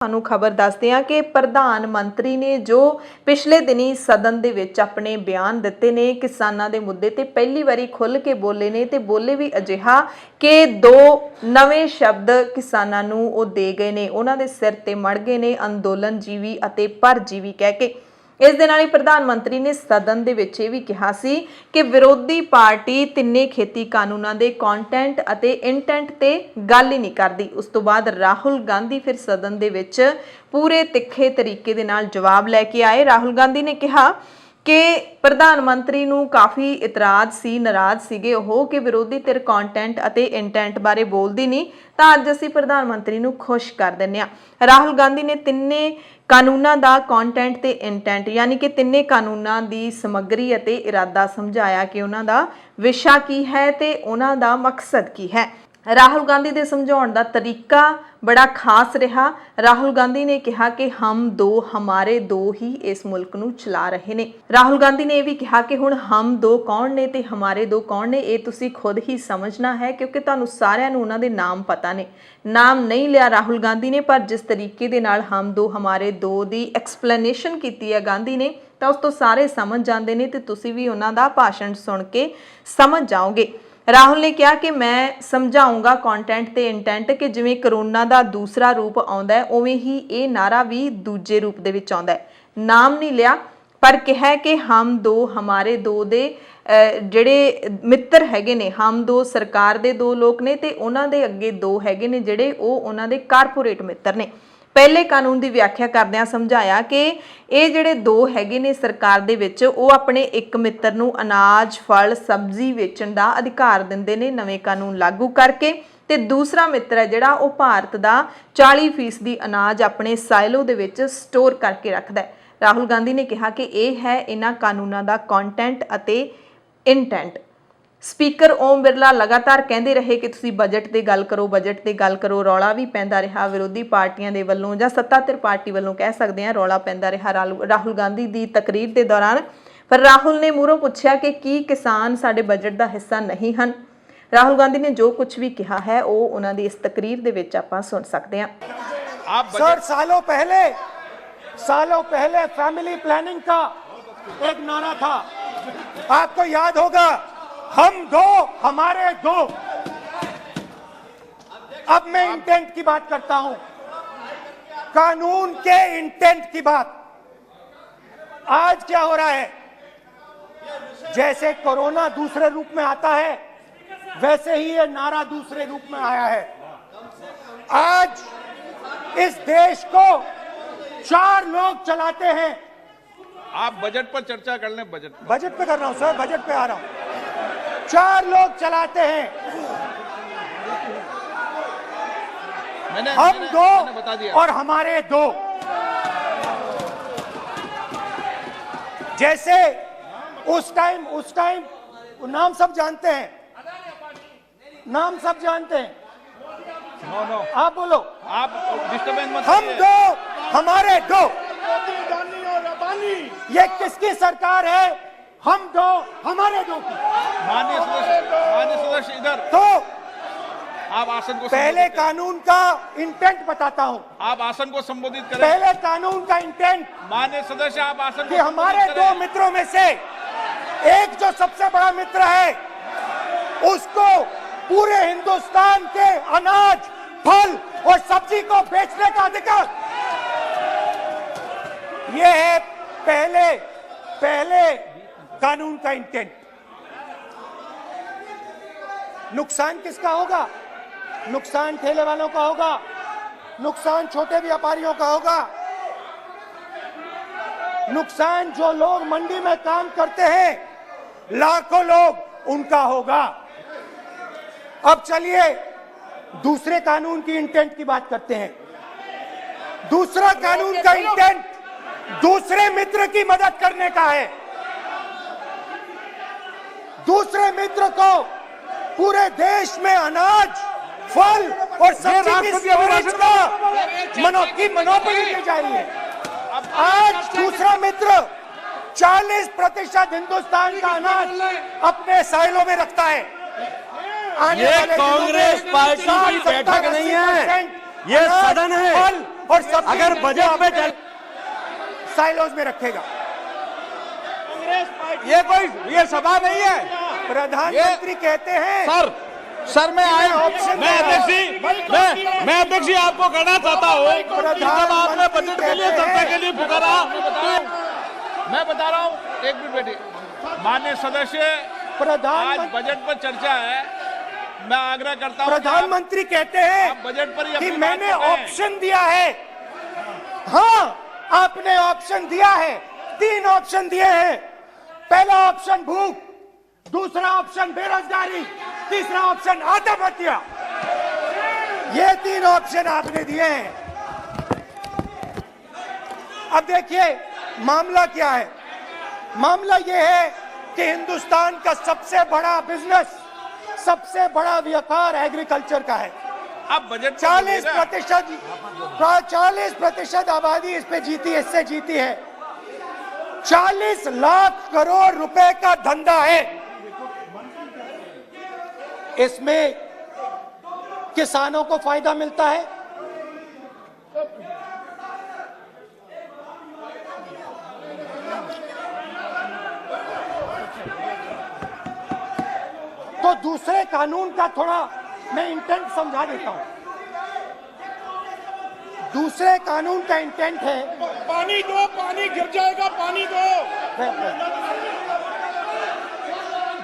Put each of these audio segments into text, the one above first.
ਸਾਨੂੰ ਖਬਰ ਦੱਸਦੇ ਹਾਂ ਕਿ ਪ੍ਰਧਾਨ ਮੰਤਰੀ ਨੇ ਜੋ ਪਿਛਲੇ ਦਿਨੀ ਸਦਨ ਦੇ ਵਿੱਚ ਆਪਣੇ ਬਿਆਨ ਦਿੱਤੇ ਨੇ ਕਿਸਾਨਾਂ ਦੇ ਮੁੱਦੇ ਤੇ ਪਹਿਲੀ ਵਾਰੀ ਖੁੱਲ ਕੇ ਬੋਲੇ ਨੇ ਤੇ ਬੋਲੇ ਵੀ ਅਜਿਹਾ ਕਿ ਦੋ ਨਵੇਂ ਸ਼ਬਦ ਕਿਸਾਨਾਂ ਨੂੰ ਉਹ ਦੇ ਗਏ ਨੇ, ਉਹਨਾਂ ਦੇ ਸਿਰ ਤੇ ਮੜ ਗਏ ਨੇ ਅੰਦੋਲਨ ਜੀਵੀ ਅਤੇ ਪਰਜੀਵੀ ਕਹਿ ਕੇ। ਇਸ ਦੇ ਨਾਲ ਹੀ ਪ੍ਰਧਾਨ ਮੰਤਰੀ ਨੇ ਸਦਨ ਦੇ ਵਿੱਚ ਇਹ ਵੀ ਕਿਹਾ ਸੀ ਕਿ ਵਿਰੋਧੀ ਪਾਰਟੀ ਤਿੰਨੇ ਖੇਤੀ ਕਾਨੂੰਨਾਂ ਦੇ ਕੰਟੈਂਟ ਅਤੇ ਇੰਟੈਂਟ ਤੇ ਗੱਲ ਹੀ ਨਹੀਂ ਕਰਦੀ। ਉਸ ਤੋਂ ਬਾਅਦ ਰਾਹੁਲ ਗਾਂਧੀ ਫਿਰ ਸਦਨ ਦੇ ਵਿੱਚ ਪੂਰੇ ਤਿੱਖੇ ਤਰੀਕੇ ਦੇ ਨਾਲ ਜਵਾਬ ਲੈ ਕੇ ਆਏ। ਰਾਹੁਲ ਗਾਂਧੀ ਨੇ ਕਿਹਾ ਕਿ ਪ੍ਰਧਾਨ ਮੰਤਰੀ ਨੂੰ ਕਾਫੀ ਇਤਰਾਜ਼ ਸੀ, ਨਾਰਾਜ਼ ਸੀਗੇ ਉਹ ਕਿ ਵਿਰੋਧੀ ਧਿਰ ਕੰਟੈਂਟ ਅਤੇ ਇੰਟੈਂਟ ਬਾਰੇ ਬੋਲਦੀ ਨਹੀਂ, ਤਾਂ ਅੱਜ ਅਸੀਂ ਪ੍ਰਧਾਨ ਮੰਤਰੀ ਨੂੰ ਖੁਸ਼ ਕਰ ਦਿੰਦੇ ਹਾਂ। ਰਾਹੁਲ ਗਾਂਧੀ ਨੇ ਤਿੰਨੇ ਕਾਨੂੰਨਾਂ ਦਾ ਕੰਟੈਂਟ ਤੇ ਇੰਟੈਂਟ ਯਾਨੀ ਕਿ ਤਿੰਨੇ ਕਾਨੂੰਨਾਂ ਦੀ ਸਮੱਗਰੀ ਅਤੇ ਇਰਾਦਾ ਸਮਝਾਇਆ ਕਿ ਉਹਨਾਂ ਦਾ ਵਿਸ਼ਾ ਕੀ ਹੈ ਤੇ ਉਹਨਾਂ ਦਾ ਮਕਸਦ ਕੀ ਹੈ। ਰਾਹੁਲ ਗਾਂਧੀ ਦੇ ਸਮਝਾਉਣ ਦਾ ਤਰੀਕਾ ਬੜਾ ਖਾਸ ਰਿਹਾ। ਰਾਹੁਲ ਗਾਂਧੀ ਨੇ ਕਿਹਾ ਕਿ ਹਮ ਦੋ ਹਮਾਰੇ ਦੋ ਹੀ ਇਸ ਮੁਲਕ ਨੂੰ ਚਲਾ ਰਹੇ ਨੇ। ਰਾਹੁਲ ਗਾਂਧੀ ਨੇ ਇਹ ਵੀ ਕਿਹਾ ਕਿ ਹੁਣ ਹਮ ਦੋ ਕੌਣ ਨੇ ਤੇ ਹਮਾਰੇ ਦੋ ਕੌਣ ਨੇ, ਇਹ ਤੁਸੀਂ ਖੁਦ ਹੀ ਸਮਝਣਾ ਹੈ ਕਿਉਂਕਿ ਤੁਹਾਨੂੰ ਸਾਰਿਆਂ ਨੂੰ ਉਹਨਾਂ ਦੇ ਨਾਮ ਪਤਾ ਨੇ। ਨਾਮ ਨਹੀਂ ਲਿਆ ਰਾਹੁਲ ਗਾਂਧੀ ਨੇ, ਪਰ ਜਿਸ ਤਰੀਕੇ ਦੇ ਨਾਲ ਹਮ ਦੋ ਹਮਾਰੇ ਦੋ ਦੀ ਐਕਸਪਲੇਨੇਸ਼ਨ ਕੀਤੀ ਹੈ ਗਾਂਧੀ ਨੇ, ਤਾਂ ਉਸ ਤੋਂ ਸਾਰੇ ਸਮਝ ਜਾਂਦੇ ਨੇ ਤੇ ਤੁਸੀਂ ਵੀ ਉਹਨਾਂ ਦਾ ਭਾਸ਼ਣ ਸੁਣ ਕੇ ਸਮਝ ਜਾਓਗੇ। ਰਾਹੁਲ ਨੇ ਕਿਹਾ ਕਿ ਮੈਂ ਸਮਝਾਉਂਗਾ ਕੰਟੈਂਟ ਤੇ ਇੰਟੈਂਟ ਕਿ ਜਿਵੇਂ ਕਰੋਨਾ ਦਾ ਦੂਸਰਾ ਰੂਪ ਆਉਂਦਾ ਹੈ ਉਵੇਂ ਹੀ ਇਹ ਨਾਰਾ ਵੀ ਦੂਜੇ ਰੂਪ ਦੇ ਵਿੱਚ ਆਉਂਦਾ ਹੈ। ਨਾਮ ਨਹੀਂ ਲਿਆ ਪਰ ਕਿਹਾ ਕਿ ਹਮ ਦੋ ਹਮਾਰੇ ਦੋ ਦੇ ਜਿਹੜੇ ਮਿੱਤਰ ਹੈਗੇ ਨੇ, ਹਮ ਦੋ ਸਰਕਾਰ ਦੇ ਦੋ ਲੋਕ ਨੇ ਤੇ ਉਹਨਾਂ ਦੇ ਅੱਗੇ ਦੋ ਹੈਗੇ ਨੇ ਜਿਹੜੇ ਉਹ ਉਹਨਾਂ ਦੇ ਕਾਰਪੋਰੇਟ ਮਿੱਤਰ ਨੇ। ਪਹਿਲੇ ਕਾਨੂੰਨ ਦੀ ਵਿਆਖਿਆ ਕਰਦਿਆਂ ਸਮਝਾਇਆ ਕਿ ਇਹ ਜਿਹੜੇ ਦੋ ਹੈਗੇ ਨੇ ਸਰਕਾਰ ਦੇ ਵਿੱਚ, ਉਹ ਆਪਣੇ ਇੱਕ ਮਿੱਤਰ ਨੂੰ ਅਨਾਜ, ਫਲ, ਸਬਜ਼ੀ ਵੇਚਣ ਦਾ ਅਧਿਕਾਰ ਦਿੰਦੇ ਨੇ ਨਵੇਂ ਕਾਨੂੰਨ ਲਾਗੂ ਕਰਕੇ, ਤੇ ਦੂਸਰਾ ਮਿੱਤਰ ਹੈ ਜਿਹੜਾ ਉਹ ਭਾਰਤ ਦਾ 40% ਅਨਾਜ ਆਪਣੇ ਸਾਇਲੋ ਦੇ ਵਿੱਚ ਸਟੋਰ ਕਰਕੇ ਰੱਖਦਾ ਹੈ। ਰਾਹੁਲ ਗਾਂਧੀ ਨੇ ਕਿਹਾ ਕਿ ਇਹ ਹੈ ਇਹਨਾਂ ਕਾਨੂੰਨਾਂ ਦਾ ਕੰਟੈਂਟ ਅਤੇ ਇੰਟੈਂਟ। ਸਪੀਕਰ ਓਮ ਬਿਰਲਾ ਲਗਾਤਾਰ ਕਹਿੰਦੇ ਰਹੇ ਕਿ ਤੁਸੀਂ ਬਜਟ ਤੇ ਗੱਲ ਕਰੋ, ਬਜਟ ਤੇ ਗੱਲ ਕਰੋ। ਰੌਲਾ ਵੀ ਪੈਂਦਾ ਰਿਹਾ ਵਿਰੋਧੀ ਪਾਰਟੀਆਂ ਦੇ ਵੱਲੋਂ ਜਾਂ ਸੱਤਾਧਿਰ ਪਾਰਟੀ ਵੱਲੋਂ ਕਹਿ ਸਕਦੇ ਹਾਂ, ਰੌਲਾ ਪੈਂਦਾ ਰਿਹਾ ਰਾਹੁਲ ਗਾਂਧੀ ਦੀ ਤਕਰੀਰ ਦੇ ਦੌਰਾਨ। ਪਰ ਰਾਹੁਲ ਨੇ ਮੂਹਰੋਂ ਪੁੱਛਿਆ ਕਿ ਕੀ ਕਿਸਾਨ ਸਾਡੇ ਬਜਟ ਦਾ ਹਿੱਸਾ ਨਹੀਂ ਹਨ। ਰਾਹੁਲ गांधी ने जो कुछ भी कहा है वो उन्होंने इस तकरीर दे विच आपां सुन सकते हैं। सर सालों पहले फैमिली प्लानिंग का एक नारा था, आपको याद होगा, हम दो हमारे दो। अब मैं इंटेंट की बात करता हूं, कानून के इंटेंट की बात। आज क्या हो रहा है, जैसे कोरोना दूसरे रूप में आता है वैसे ही ये नारा दूसरे रूप में आया है। आज इस देश को 4 लोग चलाते हैं। आप बजट पर चर्चा कर लें। बजट पे कर रहा हूं सर, बजट पे आ रहा हूं। 4 लोग चलाते हैं, हम दो बता दिया। और हमारे दो। जैसे उस टाइम नाम सब जानते हैं, नाम सब जानते हैं। नो आप बोलो, आप डिस्टर्बेंस मत हम करिए। दो हमारे दो। ये किसकी सरकार है, हम दो हमारे दो की? माननीय सदस्य इधर। तो आप आसन को पहले कानून का इंटेंट बताता हूं। आप आसन को संबोधित करें। पहले कानून का इंटेंट माननीय सदस्य आप आसन कि हमारे दो मित्रों में से एक जो सबसे बड़ा मित्र है उसको पूरे हिंदुस्तान के अनाज, फल और सब्जी को बेचने का अधिकार। यह है पहले कानून का इंटेंट। नुकसान किसका होगा? नुकसान ठेले वालों का होगा, नुकसान छोटे व्यापारियों का होगा, नुकसान जो लोग मंडी में काम करते हैं लाखों लोग, उनका होगा। अब चलिए दूसरे कानून की इंटेंट की बात करते हैं। दूसरा कानून का इंटेंट दूसरे मित्र की मदद करने का है। दूसरे मित्र को पूरे देश में अनाज, फल और सब्जी की स्टोरेज की मोनोपोली दी जा रही है। आज दूसरा मित्र 40% हिंदुस्तान का अनाज अपने साइलों में रखता है। ये कांग्रेस पार्टी की बैठक नहीं है, ये सदन है। और सब अगर बजट में साइलोज में रखेगा। ये सभा नहीं है। प्रधानमंत्री कहते हैं सर मैं अध्यक्ष जी आपको कहना चाहता हूँ कि जब आपने बजट के लिए चर्चा के लिए पुकारा मैं बता रहा हूँ, एक मिनट बैठिए। माननीय सदस्य, आज बजट पर चर्चा है, मैं आग्रह करता हूँ। प्रधानमंत्री कहते हैं बजट पर कि मैंने ऑप्शन दिया है। हाँ, आपने ऑप्शन दिया है, 3 ऑप्शन दिए हैं। पहला ऑप्शन भूख, दूसरा ऑप्शन बेरोजगारी, तीसरा ऑप्शन आत्महत्या। ये 3 ऑप्शन आपने दिए हैं। अब देखिए मामला क्या है। मामला ये है कि हिंदुस्तान का सबसे बड़ा बिजनेस, सबसे बड़ा व्यापार एग्रीकल्चर का है। अब बजट 40% आबादी इस पे जीती, इससे जीती है। 40 लाख करोड़ रुपए का धंधा है। इसमें किसानों को फायदा मिलता है, तो दूसरे कानून का थोड़ा मैं इंटेंट समझा देता हूं। दूसरे कानून का इंटेंट है, पानी दो, पानी गिर जाएगा, पानी दो।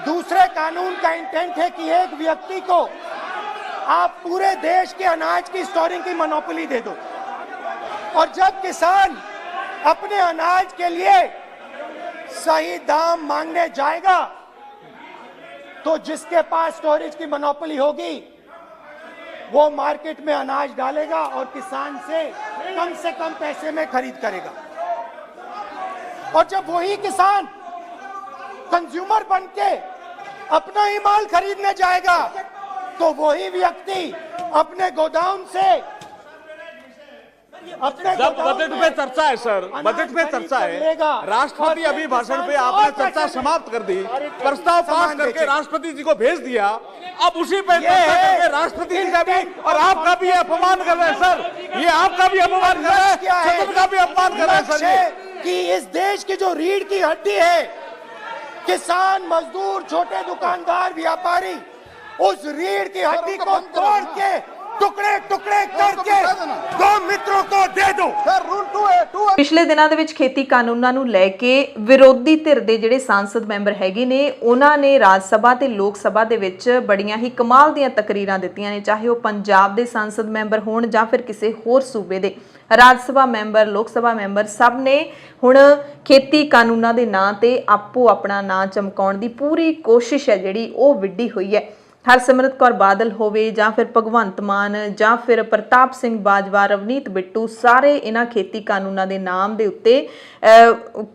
दूसरे कानून का इंटेंट है कि एक व्यक्ति को आप पूरे देश के अनाज की स्टोरिंग की मोनोपोली दे दो, और जब किसान अपने अनाज के लिए सही दाम मांगने जाएगा तो जिसके पास स्टोरेज की मोनोपोली होगी वो मार्केट में अनाज डालेगा और किसान से कम पैसे में खरीद करेगा। और जब वही किसान कंज्यूमर बनके अपना ही माल खरीदने जाएगा तो वही व्यक्ति अपने गोदाम से जब बजट पे चर्चा है सर, बजट पे चर्चा है, राष्ट्रपति अभिभाषण पे आपने चर्चा समाप्त कर दी, प्रस्ताव पास करके राष्ट्रपति जी को भेज दिया, अब उसी पे चर्चा करके राष्ट्रपति जी का भी और आपका भी अपमान कर रहे हैं सर। ये आपका भी अपमान कर रहे हैं, सदन का भी अपमान कर रहे हैं सर। कि इस देश की जो रीढ़ की हड्डी है, किसान, मजदूर, छोटे दुकानदार, व्यापारी, उस रीढ़ की हड्डी को तोड़ के टुकड़े टुकड़े करके 2 मित्रों को दे दो। ਪਿਛਲੇ ਦਿਨਾਂ ਦੇ ਵਿੱਚ ਖੇਤੀ ਕਾਨੂੰਨਾਂ ਨੂੰ ਲੈ ਕੇ ਵਿਰੋਧੀ ਧਿਰ ਦੇ ਜਿਹੜੇ ਸੰਸਦ ਮੈਂਬਰ ਹੈਗੇ ਨੇ ਉਹਨਾਂ ਨੇ ਰਾਜ ਸਭਾ ਤੇ ਲੋਕ ਸਭਾ ਦੇ ਵਿੱਚ ਬੜੀਆਂ ਹੀ ਕਮਾਲ ਦੀਆਂ ਤਕਰੀਰਾਂ ਦਿੱਤੀਆਂ ਨੇ, ਚਾਹੇ ਉਹ ਪੰਜਾਬ ਦੇ ਸੰਸਦ ਮੈਂਬਰ ਹੋਣ ਜਾਂ ਫਿਰ ਕਿਸੇ ਹੋਰ ਸੂਬੇ ਦੇ ਰਾਜ ਸਭਾ ਮੈਂਬਰ, ਲੋਕ ਸਭਾ ਮੈਂਬਰ, ਸਭ ਨੇ ਹੁਣ ਖੇਤੀ ਕਾਨੂੰਨਾਂ ਦੇ ਨਾਂ ਤੇ ਆਪੋ ਆਪਣਾ ਨਾਂ ਚਮਕਾਉਣ ਦੀ ਪੂਰੀ ਕੋਸ਼ਿਸ਼ ਹੈ ਜਿਹੜੀ ਉਹ ਵਿੱਢੀ ਹੋਈ ਹੈ। हरसिमरत कौर बादल होवे जां फिर भगवंत मान जां फिर प्रताप सिंह बाजवा, रवनीत बिट्टू, सारे इन्हां खेती कानूनां दे नाम दे उत्ते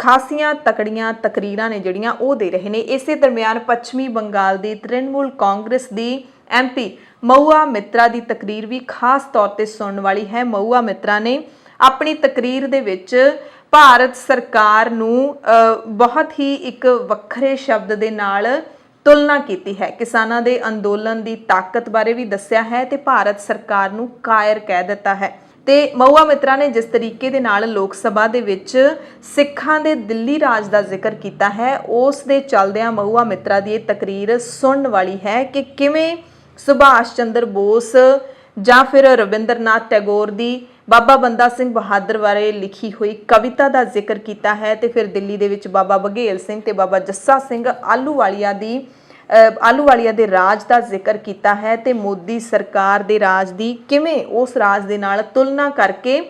खासियां तकड़ियां तकरीरां ने जिहड़ियां ओह दे रहे ने। इसे दरम्यान पश्चिमी बंगाल दी तृणमूल कांग्रेस दी MP महुआ मित्रा दी तकरीर भी खास तौर ते सुनने वाली है। महुआ मित्रा ने अपनी तकरीर दे विच भारत सरकार नूं बहुत ही एक वखरे शब्द दे नाल तुलना की है, किसानां दे अंदोलन की ताकत बारे भी दस्या है ते भारत सरकार नूं कायर कह दिता है। ते महुआ मित्रा ने जिस तरीके दे नाल लोक सभा दे विच सिखां दे दिल्ली राज दा जिक्र कीता है, उस दे चलदियां महुआ मित्रा दी तकरीर सुनने वाली है कि किवें सुभाष चंद्र बोस जां फिर रविंद्रनाथ टैगोर दी बाबा बंदा सिंह बहादुर बारे लिखी हुई कविता का जिक्र किया है, तो फिर दिल्ली दे विच बाबा बघेल सिंह ते बाबा जस्सा सिंह आलूवालिया दे राज का जिक्र किया है, तो मोदी सरकार दे राज की किवें उस राज दे नाल तुलना करके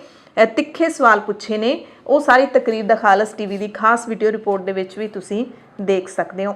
तिखे सवाल पूछे ने। वो सारी तकरीर द खालस TV की खास वीडियो रिपोर्ट दे विच भी तुसीं देख सकते हो।